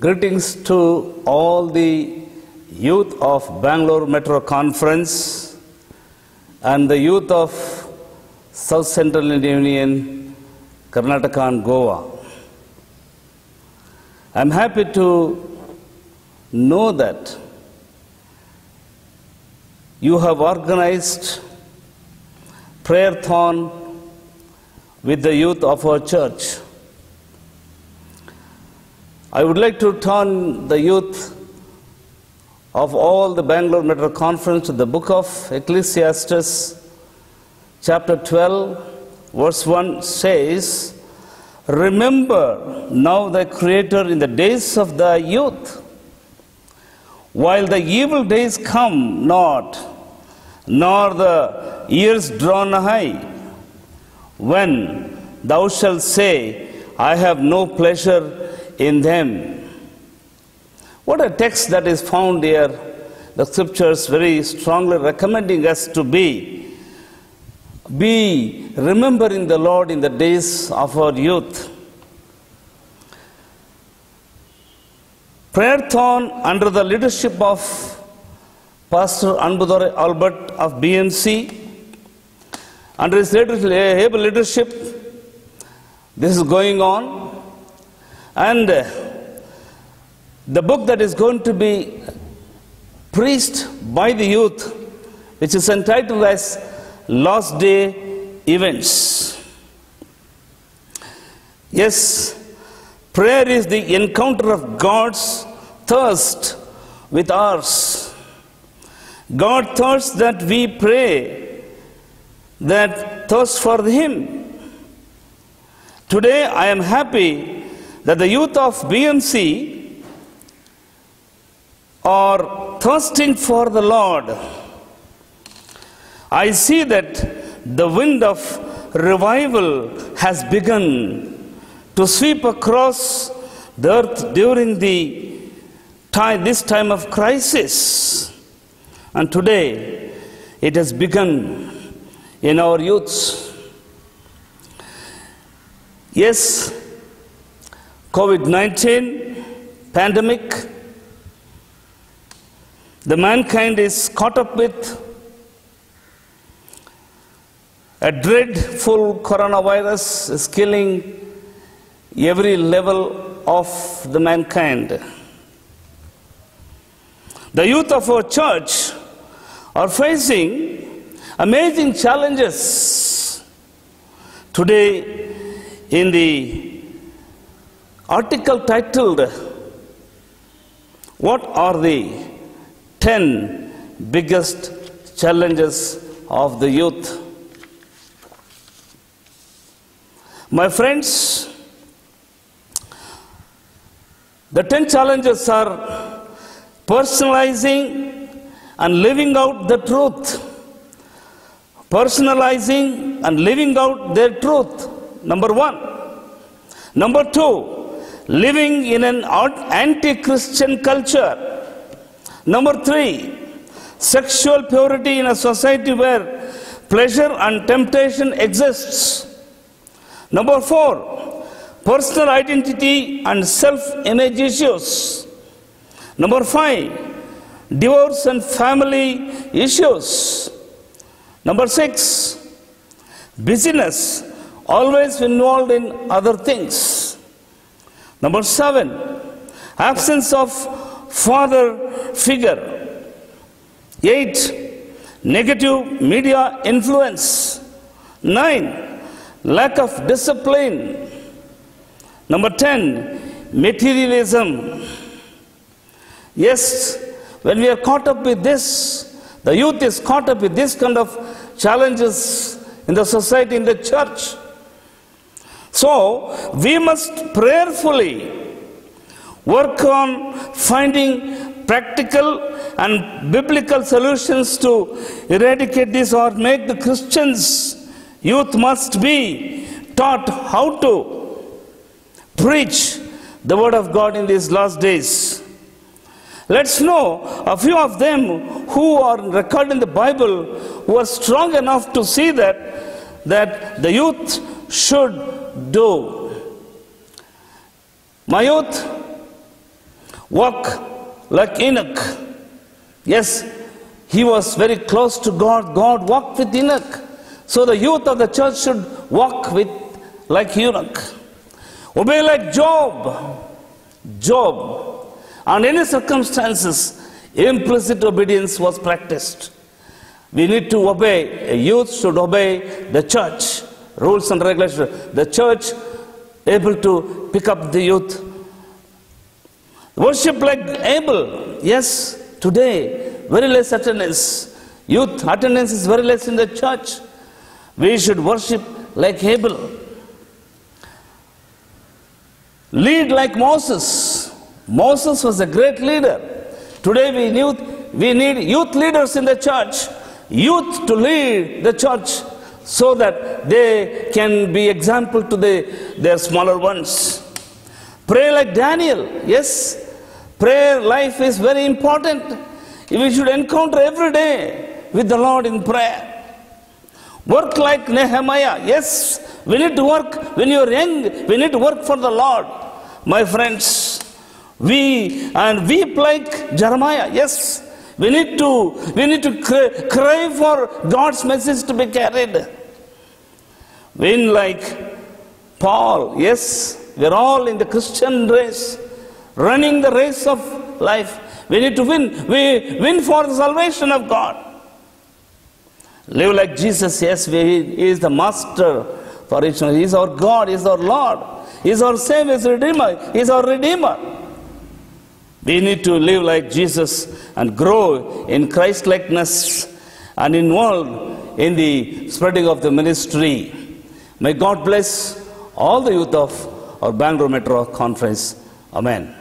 Greetings to all the youth of Bangalore Metro Conference and the youth of South Central Indian Union, Karnataka and Goa. I'm happy to know that you have organized prayer-thon with the youth of our church. I would like to turn the youth of all the Bangalore Metro Conference to the book of Ecclesiastes, chapter 12, verse 1 says, "Remember now thy Creator in the days of thy youth, while the evil days come not, nor the years draw nigh, when thou shalt say, I have no pleasure in them." What a text that is found here. The scriptures very strongly recommending us to be remembering the Lord in the days of our youth. Prayer-thon under the leadership of Pastor Anbudore Albert of BMC. Under his able leadership, this is going on. And the book that is going to be preached by the youth, which is entitled as Last Day Events. Yes, prayer is the encounter of God's thirst with ours. God thirsts that we pray, that thirst for Him. Today I am happy that the youth of BMC are thirsting for the Lord. I see that the wind of revival has begun to sweep across the earth during this time of crisis. And today it has begun in our youths. Yes, COVID-19 pandemic, the mankind is caught up with a dreadful coronavirus is killing every level of the mankind. The youth of our church are facing amazing challenges. Today, in the article titled, "What are the 10 biggest challenges of the youth?" My friends, the 10 challenges are personalizing and living out the truth. Personalizing and living out their truth, number 1. Number 2, living in an anti-Christian culture. Number 3, sexual purity in a society where pleasure and temptation exists. Number 4, personal identity and self-image issues. Number 5, divorce and family issues. Number 6, busyness, always involved in other things. Number 7, absence of father figure. 8, negative media influence. 9, lack of discipline. Number 10, materialism. Yes, when we are caught up with this, the youth is caught up with this kind of challenges in the society, in the church. So, we must prayerfully work on finding practical and biblical solutions to eradicate this, or make the Christians, youth must be taught how to preach the word of God in these last days. Let's know a few of them who are recorded in the Bible, who are strong enough to see that the youth should do. My youth, Walk like Enoch. Yes, he was very close to God. God walked with Enoch. So the youth of the church should walk like Enoch. Obey like Job. Job. Under any circumstances, implicit obedience was practiced. We need to obey. A youth should obey the church. Rules and regulations. The church able to pick up the youth. Worship like Abel. Yes, today, very less attendance. Youth attendance is very less in the church. We should worship like Abel. Lead like Moses. Moses was a great leader. Today we need youth leaders in the church. Youth to lead the church so that they can be example to their smaller ones. Pray like Daniel. Yes, prayer life is very important. We should encounter every day with the Lord in prayer. Work like Nehemiah. Yes, we need to work. When you are young, we need to work for the Lord. My friends, weep like Jeremiah. Yes, we need to cry for God's message to be carried. Win like Paul. Yes, we are all in the Christian race, running the race of life. We need to win. We win for the salvation of God. Live like Jesus. Yes, He is the master for each one. He is our God. He is our Lord. He is our Savior. He is Redeemer. He is our Redeemer. We need to live like Jesus and grow in Christ-likeness and involved in the spreading of the ministry. May God bless all the youth of our Bangalore Metro Conference. Amen.